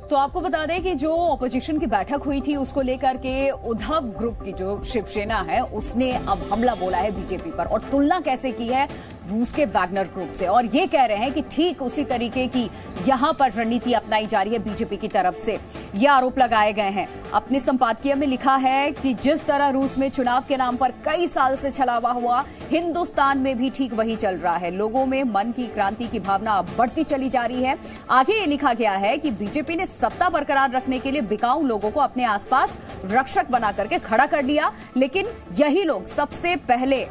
तो आपको बता दें कि जो ऑपोजिशन की बैठक हुई थी उसको लेकर के उद्धव ग्रुप की जो शिवसेना है उसने अब हमला बोला है बीजेपी पर, और तुलना कैसे की है रूस के वैगनर ग्रुप से, और ये कह रहे हैं कि ठीक उसी तरीके की यहां पर रणनीति अपनाई जा रही है बीजेपी की तरफ से। ये आरोप लगाए गए हैं। अपने संपादकीय में लिखा है कि जिस तरह रूस में चुनाव के नाम पर कई साल से छलावा हुआ, हिंदुस्तान में भी ठीक वही चल रहा है। लोगों में मन की क्रांति की भावना अब बढ़ती चली जा रही है। आगे ये लिखा गया है कि बीजेपी ने सत्ता बरकरार रखने के लिए बिकाऊ लोगों को अपने आसपास रक्षक बना करके खड़ा कर लिया, लेकिन यही लोग सबसे पहले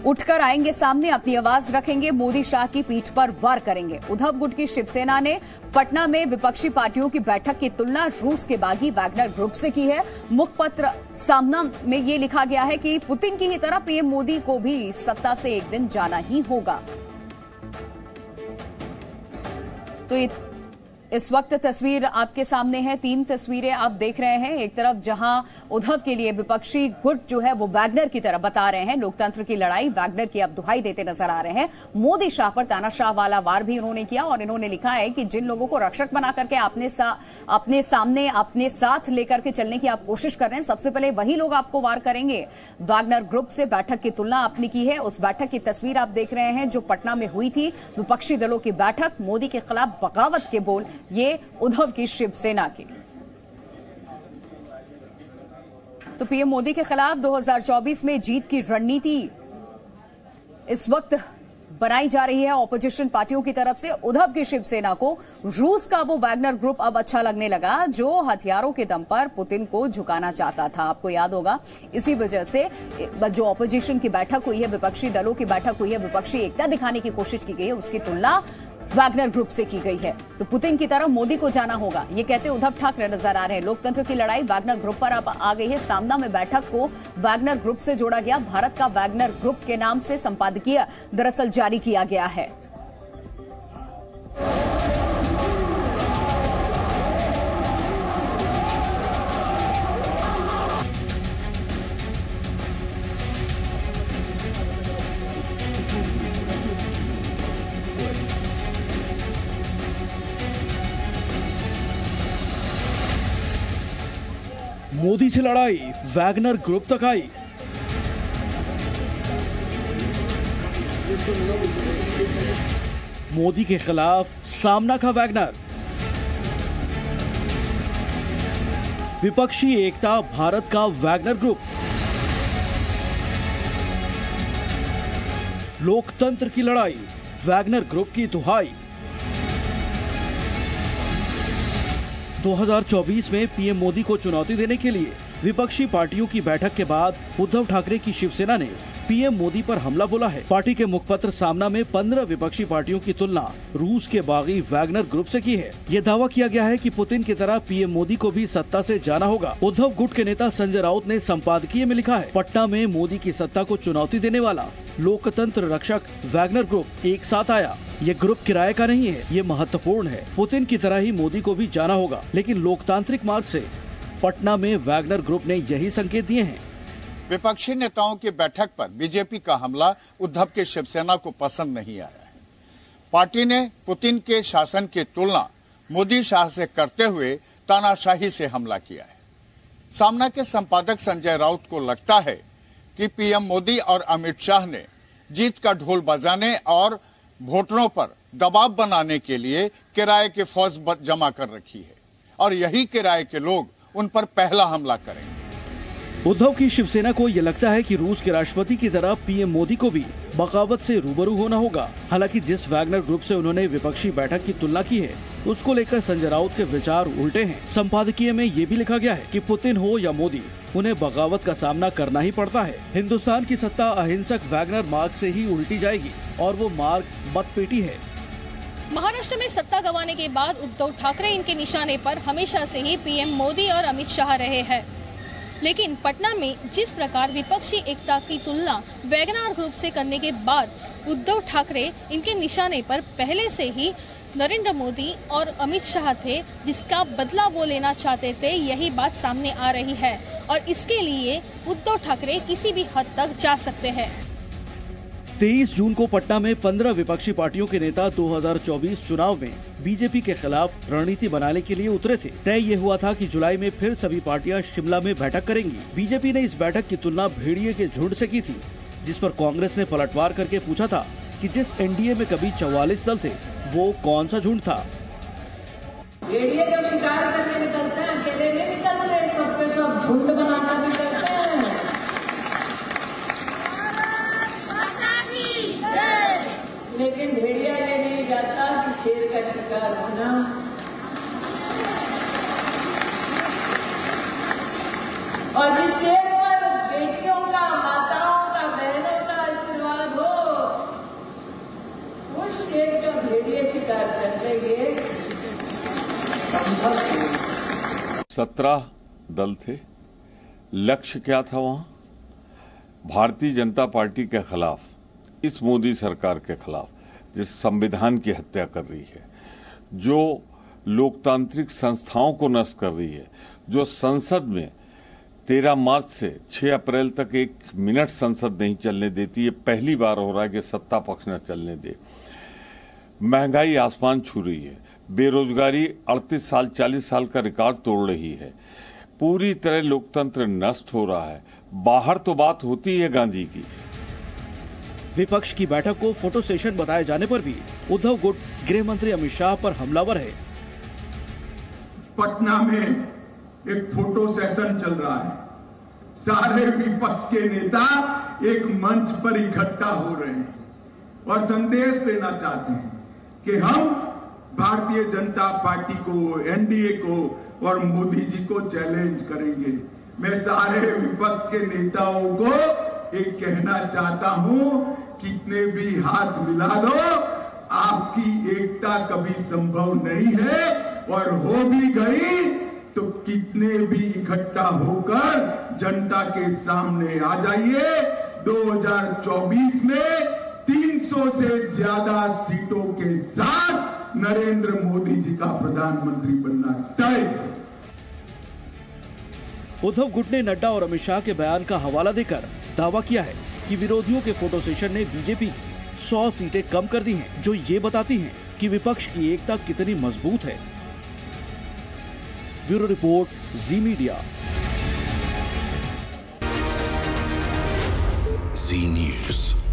उठकर आएंगे सामने, अपनी आवाज रखेंगे, मोदी शाह की पीठ पर वार करेंगे। उद्धव गुट की शिवसेना ने पटना में विपक्षी पार्टियों की बैठक की तुलना रूस के बागी वैगनर ग्रुप से की है। मुखपत्र सामना में यह लिखा गया है कि पुतिन की ही तरह पीएम मोदी को भी सत्ता से एक दिन जाना ही होगा। तो इस वक्त तस्वीर आपके सामने है, 3 तस्वीरें आप देख रहे हैं। एक तरफ जहां उद्धव के लिए विपक्षी गुट जो है वो वैगनर की तरह बता रहे हैं, लोकतंत्र की लड़ाई वैगनर की अब दुहाई देते नजर आ रहे हैं। मोदी शाह पर तानाशाह वाला वार भी उन्होंने किया, और इन्होंने लिखा है कि जिन लोगों को रक्षक बना करके अपने सामने अपने साथ लेकर के चलने की आप कोशिश कर रहे हैं, सबसे पहले वही लोग आपको वार करेंगे। वैगनर ग्रुप से बैठक की तुलना आपने की है। उस बैठक की तस्वीर आप देख रहे हैं जो पटना में हुई थी, विपक्षी दलों की बैठक, मोदी के खिलाफ बगावत के बोल, ये उद्धव की शिवसेना की। तो पीएम मोदी के खिलाफ 2024 में जीत की रणनीति इस वक्त बनाई जा रही है ऑपोजिशन पार्टियों की तरफ से। उद्धव की शिवसेना को रूस का वो वैगनर ग्रुप अब अच्छा लगने लगा जो हथियारों के दम पर पुतिन को झुकाना चाहता था। आपको याद होगा, इसी वजह से जो ऑपोजिशन की बैठक हुई है, विपक्षी दलों की बैठक हुई है, विपक्षी एकता दिखाने की कोशिश की गई है, उसकी तुलना वैगनर ग्रुप से की गई है। तो पुतिन की तरफ मोदी को जाना होगा, ये कहते उद्धव ठाकरे नजर आ रहे हैं। लोकतंत्र की लड़ाई वैगनर ग्रुप पर अब आ गई है। सामना में बैठक को वैगनर ग्रुप से जोड़ा गया। भारत का वैगनर ग्रुप के नाम से संपादकीय दरअसल जारी किया गया है। मोदी से लड़ाई वैगनर ग्रुप तक आई। मोदी के खिलाफ सामना का वैगनर। विपक्षी एकता भारत का वैगनर ग्रुप। लोकतंत्र की लड़ाई वैगनर ग्रुप की दुहाई। 2024 में पीएम मोदी को चुनौती देने के लिए विपक्षी पार्टियों की बैठक के बाद उद्धव ठाकरे की शिवसेना ने पीएम मोदी पर हमला बोला है। पार्टी के मुखपत्र सामना में 15 विपक्षी पार्टियों की तुलना रूस के बागी वैगनर ग्रुप से की है। ये दावा किया गया है कि पुतिन की तरह पीएम मोदी को भी सत्ता से जाना होगा। उद्धव गुट के नेता संजय राउत ने संपादकीय में लिखा है, पटना में मोदी की सत्ता को चुनौती देने वाला लोकतंत्र रक्षक वैगनर ग्रुप एक साथ आया। ये ग्रुप किराए का नहीं है, ये महत्वपूर्ण है। पुतिन की तरह ही मोदी को भी जाना होगा, लेकिन लोकतांत्रिक मार्ग से। पटना में वैगनर ग्रुप ने यही संकेत दिए हैं। विपक्षी नेताओं की बैठक पर बीजेपी का हमला उद्धव की शिवसेना को पसंद नहीं आया है। पार्टी ने पुतिन के शासन की तुलना मोदी शाह से करते हुए तानाशाही से हमला किया है। सामना के संपादक संजय राउत को लगता है कि पीएम मोदी और अमित शाह ने जीत का ढोल बजाने और वोटरों पर दबाव बनाने के लिए किराए की फौज जमा कर रखी है, और यही किराए के लोग उन पर पहला हमला करेंगे। उद्धव की शिवसेना को यह लगता है कि रूस के राष्ट्रपति की तरह पीएम मोदी को भी बगावत से रूबरू होना होगा। हालांकि जिस वैगनर ग्रुप से उन्होंने विपक्षी बैठक की तुलना की है, उसको लेकर संजय राउत के विचार उल्टे हैं। संपादकीय में ये भी लिखा गया है कि पुतिन हो या मोदी, उन्हें बगावत का सामना करना ही पड़ता है। हिंदुस्तान की सत्ता अहिंसक वैगनर मार्ग से ही उल्टी जाएगी, और वो मार्ग मतपेटी है। महाराष्ट्र में सत्ता गंवाने के बाद उद्धव ठाकरे इनके निशाने पर हमेशा से ही पीएम मोदी और अमित शाह रहे हैं। लेकिन पटना में जिस प्रकार विपक्षी एकता की तुलना वैगनर ग्रुप से करने के बाद उद्धव ठाकरे इनके निशाने पर पहले से ही नरेंद्र मोदी और अमित शाह थे, जिसका बदला वो लेना चाहते थे, यही बात सामने आ रही है। और इसके लिए उद्धव ठाकरे किसी भी हद तक जा सकते हैं। 23 जून को पटना में 15 विपक्षी पार्टियों के नेता 2024 चुनाव में बीजेपी के खिलाफ रणनीति बनाने के लिए उतरे थे। तय ये हुआ था कि जुलाई में फिर सभी पार्टियां शिमला में बैठक करेंगी। बीजेपी ने इस बैठक की तुलना भेड़िए के झुंड से की थी, जिस पर कांग्रेस ने पलटवार करके पूछा था कि जिस एनडीए में कभी 44 दल थे वो कौन सा झुंड था। भेड़िए जब शिकार करने निकलते हैं अकेले नहीं निकलते, सबके सब झुंड बनाकर निकलते हैं। लेकिन भेड़िया ये नहीं जाता कि शेर का शिकार होना और जिस शेर पर बेटियों का, माताओं का, बहनों का आशीर्वाद हो, उस शेर का भेड़िया शिकार कर लेंगे। 17 दल थे। लक्ष्य क्या था वहां? भारतीय जनता पार्टी के खिलाफ, इस मोदी सरकार के खिलाफ जिस संविधान की हत्या कर रही है, जो लोकतांत्रिक संस्थाओं को नष्ट कर रही है, जो संसद में 13 मार्च से 6 अप्रैल तक 1 मिनट संसद नहीं चलने देती। ये पहली बार हो रहा है कि सत्ता पक्ष न चलने दे। महंगाई आसमान छू रही है, बेरोजगारी 38 साल 40 साल का रिकॉर्ड तोड़ रही है, पूरी तरह लोकतंत्र नष्ट हो रहा है। बाहर तो बात होती है गांधी की। विपक्ष की बैठक को फोटो सेशन बताए जाने पर भी उद्धव गुट गृह मंत्री अमित शाह पर हमलावर है। पटना में एक फोटो सेशन चल रहा है, सारे विपक्ष के नेता एक मंच पर इकट्ठा हो रहे हैं और संदेश देना चाहते हैं कि हम भारतीय जनता पार्टी को, एनडीए को और मोदी जी को चैलेंज करेंगे। मैं सारे विपक्ष के नेताओं को एक कहना चाहता हूं, कितने भी हाथ मिला दो, आपकी एकता कभी संभव नहीं है, और हो भी गई तो कितने भी इकट्ठा होकर जनता के सामने आ जाइए। 2024 में 300 से ज्यादा सीटों के साथ नरेंद्र मोदी जी का प्रधानमंत्री बनना तय है। उद्धव गुट ने नड्डा और अमित शाह के बयान का हवाला देकर दावा किया है कि विरोधियों के फोटो सेशन ने बीजेपी की 100 सीटें कम कर दी हैं, जो ये बताती हैं कि विपक्ष की एकता कितनी मजबूत है। ब्यूरो रिपोर्ट, जी मीडिया। जी न्यूज़।